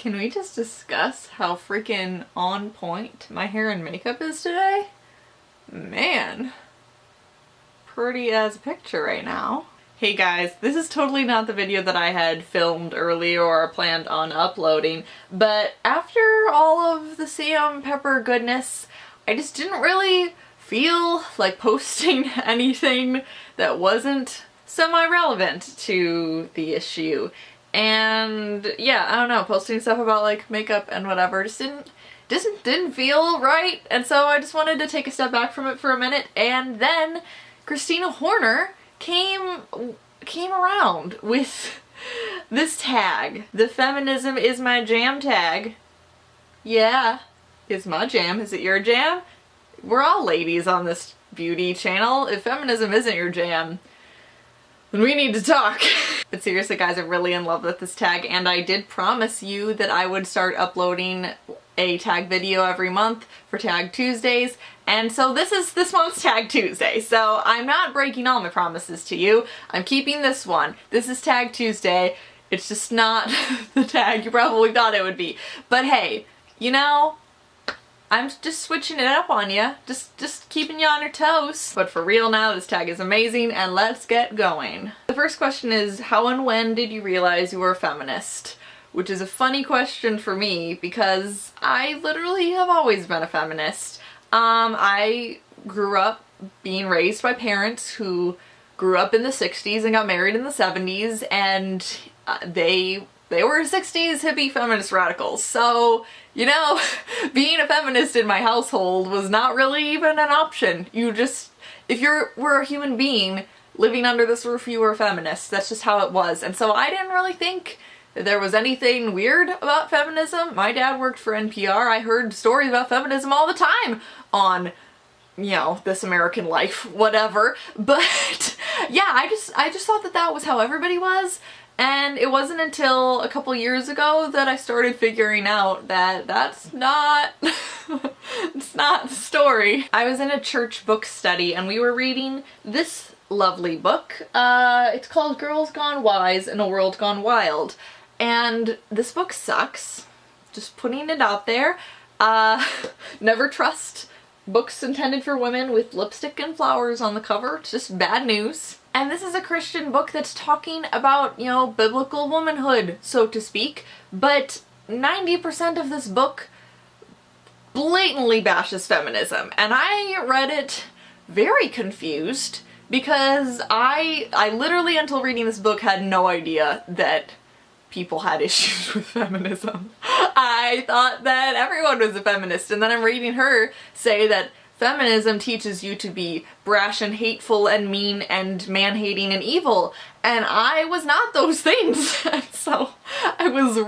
Can we just discuss how freaking on point my hair and makeup is today? Man, pretty as a picture right now. Hey guys, this is totally not the video that I had filmed earlier or planned on uploading, but after all of the Sam Pepper goodness, I just didn't really feel like posting anything that wasn't semi-relevant to the issue. And yeah, I don't know, posting stuff about like makeup and whatever just didn't feel right, and so I just wanted to take a step back from it for a minute. And then Kristina Horner came around with this tag, the Feminism is my jam tag. Yeah, it's my jam. Is it your jam? We're all ladies on this beauty channel. If feminism isn't your jam, then we need to talk. But seriously guys, I'm really in love with this tag, and I did promise you that I would start uploading a tag video every month for Tag Tuesdays, and so this is this month's Tag Tuesday. So I'm not breaking all my promises to you. I'm keeping this one. This is Tag Tuesday. It's just not the tag you probably thought it would be. But hey, you know, I'm just switching it up on you. Just keeping you on your toes. But for real now, this tag is amazing, and let's get going. The first question is, how and when did you realize you were a feminist? Which is a funny question for me because I literally have always been a feminist. I grew up being raised by parents who grew up in the 60s and got married in the 70s, and they were 60s hippie feminist radicals. So, you know, being a feminist in my household was not really even an option. You just, if were a human being living under this roof, you were a feminist. That's just how it was. And so I didn't really think that there was anything weird about feminism. My dad worked for NPR. I heard stories about feminism all the time on, you know, This American Life, whatever. But yeah, I just thought that that was how everybody was. And it wasn't until a couple years ago that I started figuring out that that's not, it's not the story. I was in a church book study and we were reading this lovely book. It's called Girls Gone Wise in a World Gone Wild. And this book sucks. Just putting it out there. Never trust books intended for women with lipstick and flowers on the cover. It's just bad news. And this is a Christian book that's talking about, you know, biblical womanhood, so to speak, but 90% of this book blatantly bashes feminism. And I read it very confused because I literally, until reading this book, had no idea that people had issues with feminism. I thought that everyone was a feminist, and then I'm reading her say that feminism teaches you to be brash and hateful and mean and man-hating and evil, and I was not those things. And so I was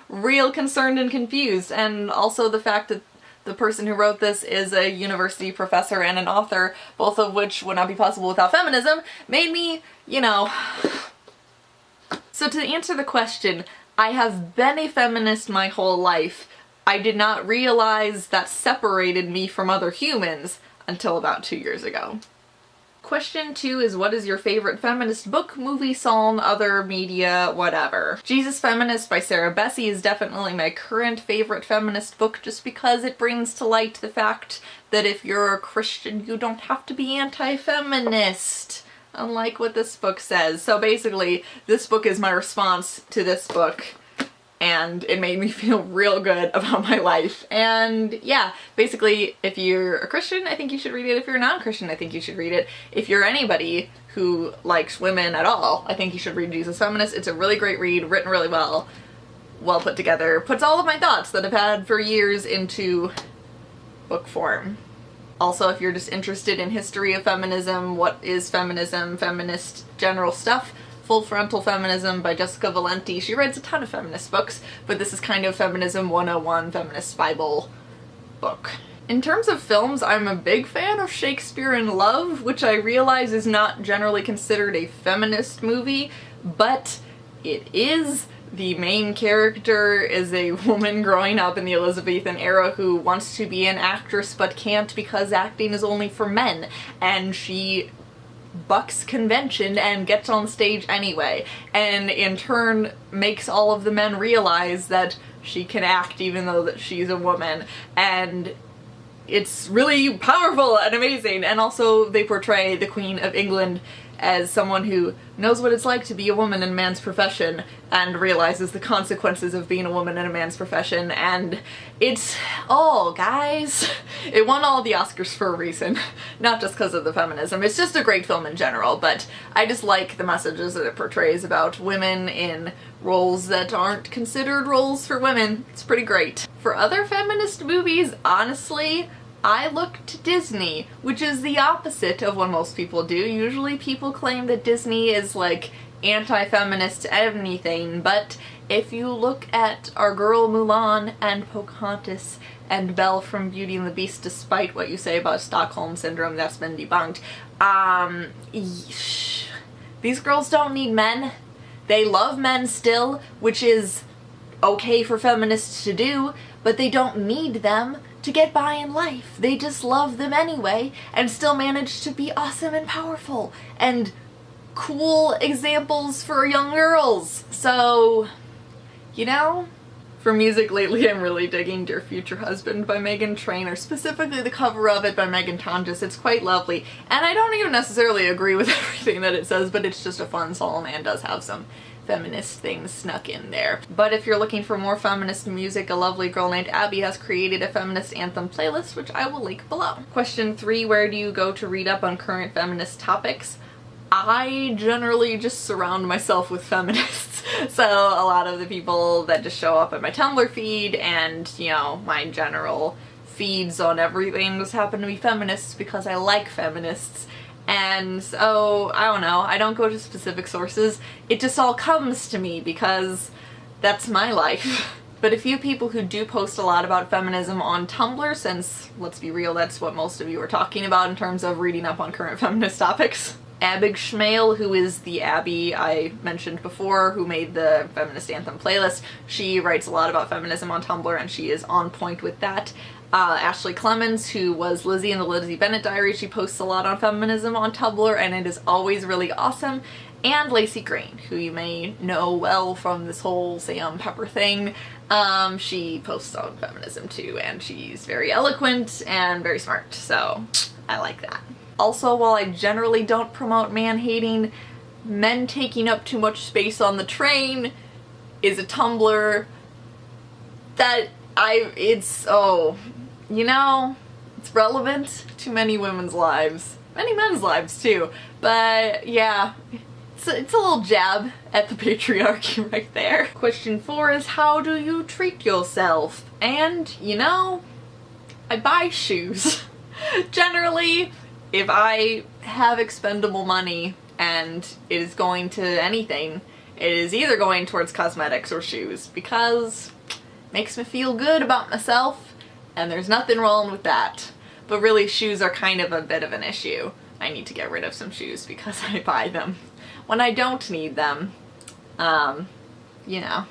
real concerned and confused. And also the fact that the person who wrote this is a university professor and an author, both of which would not be possible without feminism, made me, you know. So to answer the question, I have been a feminist my whole life. I did not realize that separated me from other humans until about 2 years ago. Question 2 is, what is your favorite feminist book, movie, song, other media, whatever? Jesus Feminist by Sarah Bessey is definitely my current favorite feminist book, just because it brings to light the fact that if you're a Christian, you don't have to be anti-feminist, unlike what this book says. So basically, this book is my response to this book, and it made me feel real good about my life. And yeah, basically, if you're a Christian, I think you should read it. If you're a non-Christian, I think you should read it. If you're anybody who likes women at all, I think you should read Jesus Feminist. It's a really great read, written really well put together, puts all of my thoughts that I've had for years into book form. Also, if you're just interested in history of feminism, what is feminism, feminist general stuff, Full Frontal Feminism by Jessica Valenti. She writes a ton of feminist books, but this is kind of Feminism 101, Feminist Bible book. In terms of films, I'm a big fan of Shakespeare in Love, which I realize is not generally considered a feminist movie, but it is. The main character is a woman growing up in the Elizabethan era who wants to be an actress but can't because acting is only for men, and she bucks convention and gets on stage anyway, and in turn makes all of the men realize that she can act even though that she's a woman, and it's really powerful and amazing. And also they portray the Queen of England as someone who knows what it's like to be a woman in a man's profession and realizes the consequences of being a woman in a man's profession, and it's, oh guys, it won all the Oscars for a reason. Not just because of the feminism, it's just a great film in general, but I just like the messages that it portrays about women in roles that aren't considered roles for women. It's pretty great. For other feminist movies, honestly, I look to Disney, which is the opposite of what most people do. Usually people claim that Disney is like anti-feminist anything, but if you look at our girl Mulan and Pocahontas and Belle from Beauty and the Beast, despite what you say about Stockholm Syndrome that's been debunked, these girls don't need men. They love men still, which is okay for feminists to do, but they don't need them to get by in life. They just love them anyway and still manage to be awesome and powerful and cool examples for young girls. So, you know? For music lately, I'm really digging Dear Future Husband by Meghan Trainor, specifically the cover of it by Megan Tonjes. It's quite lovely, and I don't even necessarily agree with everything that it says, but it's just a fun song and does have some feminist things snuck in there. But if you're looking for more feminist music, a lovely girl named Abby has created a feminist anthem playlist, which I will link below. Question 3, where do you go to read up on current feminist topics? I generally just surround myself with feminists. So a lot of the people that just show up at my Tumblr feed and, you know, my general feeds on everything just happen to be feminists because I like feminists. And so, I don't know, I don't go to specific sources. It just all comes to me because that's my life. But a few people who do post a lot about feminism on Tumblr, since, let's be real, that's what most of you are talking about in terms of reading up on current feminist topics. Abig Schmale, who is the Abby I mentioned before, who made the Feminist Anthem playlist, she writes a lot about feminism on Tumblr and she is on point with that. Ashley Clemens, who was Lizzie in the Lizzie Bennett Diary, she posts a lot on feminism on Tumblr and it is always really awesome. And Lacey Green, who you may know well from this whole Sam Pepper thing. She posts on feminism too, and she's very eloquent and very smart, so I like that. Also, while I generally don't promote man-hating, Men Taking Up Too Much Space on the Train is a Tumblr that it's relevant to many women's lives. Many men's lives too, but yeah, it's a little jab at the patriarchy right there. Question 4 is, how do you treat yourself? And, you know, I buy shoes. Generally, if I have expendable money and it is going to anything, it is either going towards cosmetics or shoes, because it makes me feel good about myself and there's nothing wrong with that. But really, shoes are kind of a bit of an issue. I need to get rid of some shoes because I buy them when I don't need them. You know,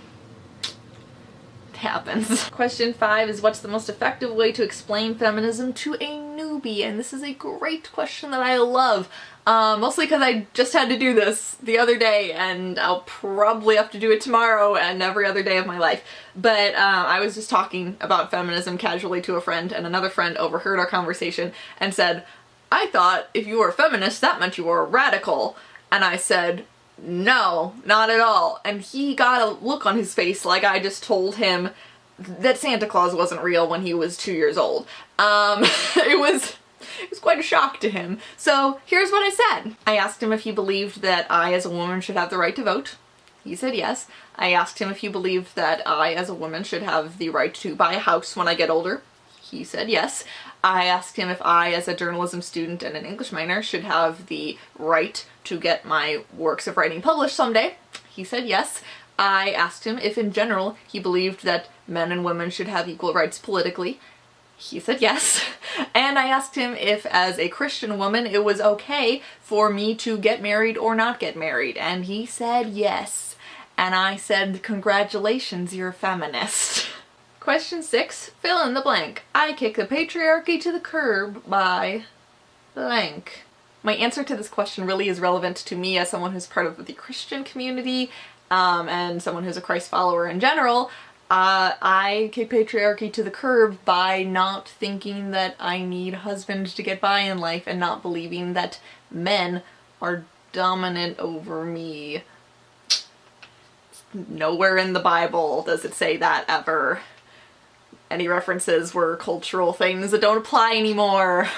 it happens. Question 5 is, what's the most effective way to explain feminism to a newbie? And this is a great question that I love. Mostly because I just had to do this the other day and I'll probably have to do it tomorrow and every other day of my life. But I was just talking about feminism casually to a friend, and another friend overheard our conversation and said, I thought if you were a feminist that meant you were a radical. And I said, no, not at all. And he got a look on his face like I just told him that Santa Claus wasn't real when he was 2 years old. It was quite a shock to him. So here's what I said. I asked him if he believed that I as a woman should have the right to vote. He said yes. I asked him if he believed that I as a woman should have the right to buy a house when I get older. He said yes. I asked him if I, as a journalism student and an English minor, should have the right to get my works of writing published someday. He said yes. I asked him if in general he believed that men and women should have equal rights politically. He said yes. And I asked him if, as a Christian woman, it was okay for me to get married or not get married. And he said yes. And I said, congratulations, you're a feminist. Question 6, fill in the blank. I kick the patriarchy to the curb by blank. My answer to this question really is relevant to me as someone who's part of the Christian community, and someone who's a Christ follower in general. I kick patriarchy to the curb by not thinking that I need a husband to get by in life and not believing that men are dominant over me. Nowhere in the Bible does it say that ever. Any references were cultural things that don't apply anymore.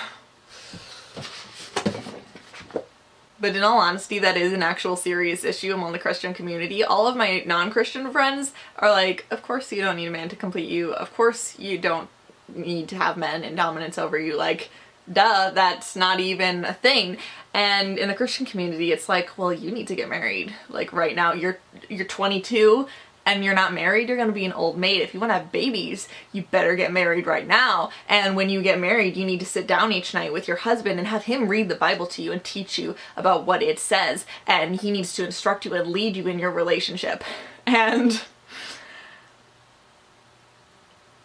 But in all honesty, that is an actual serious issue among the Christian community. All of my non-Christian friends are like, of course you don't need a man to complete you. Of course you don't need to have men in dominance over you. Like, duh, that's not even a thing. And in the Christian community, it's like, well, you need to get married. Like, right now, you're 22 and you're not married, you're gonna be an old maid. If you wanna have babies, you better get married right now. And when you get married, you need to sit down each night with your husband and have him read the Bible to you and teach you about what it says. And he needs to instruct you and lead you in your relationship. And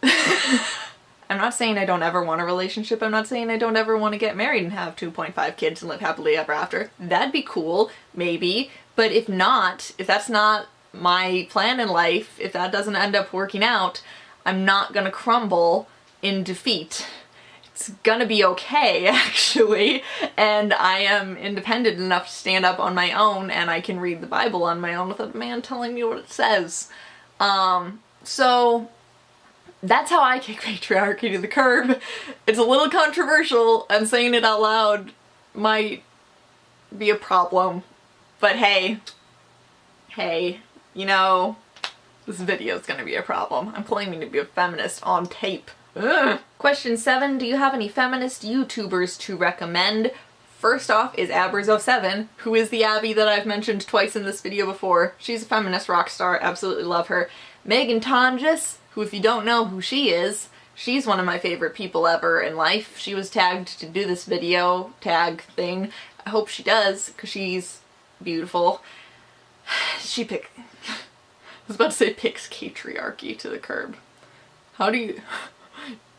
I'm not saying I don't ever want a relationship. I'm not saying I don't ever want to get married and have 2.5 kids and live happily ever after. That'd be cool, maybe. But if not, if that's not my plan in life, if that doesn't end up working out, I'm not gonna crumble in defeat. It's gonna be okay, actually, and I am independent enough to stand up on my own, and I can read the Bible on my own without a man telling me what it says. So that's how I kick patriarchy to the curb. It's a little controversial, and saying it out loud might be a problem, but hey, you know, this video is gonna be a problem. I'm claiming to be a feminist on tape. Ugh. Question 7, do you have any feminist YouTubers to recommend? First off is Abbers07, who is the Abby that I've mentioned twice in this video before. She's a feminist rock star, absolutely love her. Megan Tonjes, who if you don't know who she is, she's one of my favorite people ever in life. She was tagged to do this video tag thing. I hope she does, because she's beautiful. I was about to say picks patriarchy to the curb. How do you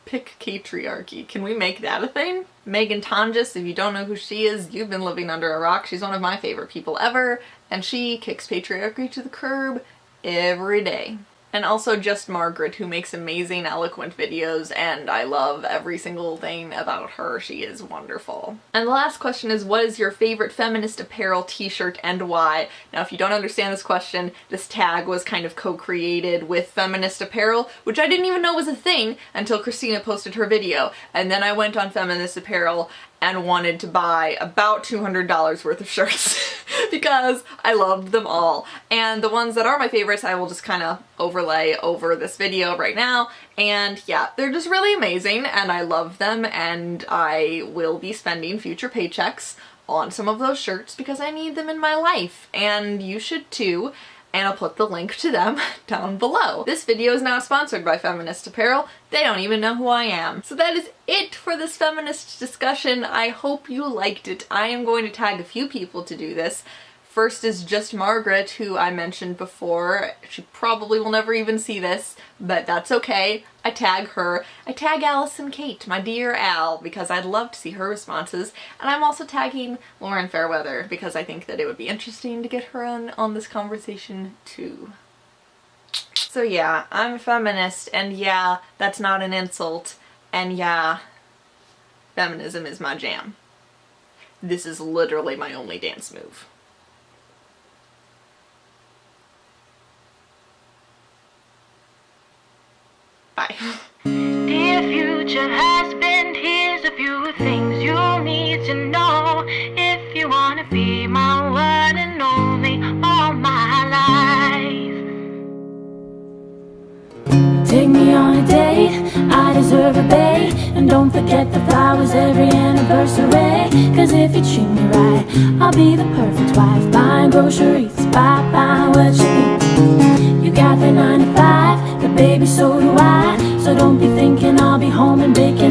pick patriarchy? Can we make that a thing? Megan Tonjes, if you don't know who she is, you've been living under a rock. She's one of my favorite people ever, and she kicks patriarchy to the curb every day. And also Just Margaret, who makes amazing, eloquent videos, and I love every single thing about her. She is wonderful. And the last question is, what is your favorite Feminist Apparel t-shirt and why? Now, if you don't understand this question, this tag was kind of co-created with Feminist Apparel, which I didn't even know was a thing until Kristina posted her video. And then I went on Feminist Apparel and wanted to buy about $200 worth of shirts because I loved them all. And the ones that are my favorites I will just kind of overlay over this video right now. And yeah, they're just really amazing and I love them, and I will be spending future paychecks on some of those shirts because I need them in my life, and you should too. And I'll put the link to them down below. This video is not sponsored by Feminist Apparel. They don't even know who I am. So that is it for this feminist discussion. I hope you liked it. I am going to tag a few people to do this. First is Just Margaret, who I mentioned before. She probably will never even see this, but that's okay. I tag her. I tag Allison Kate, my dear Al, because I'd love to see her responses. And I'm also tagging Lauren Fairweather because I think that it would be interesting to get her on this conversation too. So yeah, I'm a feminist, and yeah, that's not an insult. And yeah, feminism is my jam. This is literally my only dance move. Bye. Dear future husband, here's a few things you need to know if you wanna be my one and only all my life. Take me on a date, I deserve a bae, and don't forget the flowers every anniversary. Cause if you treat me right, I'll be the perfect wife. Buying groceries, buy what you need. You got the 9 to 5, but baby so do I. So don't be thinking I'll be home and baking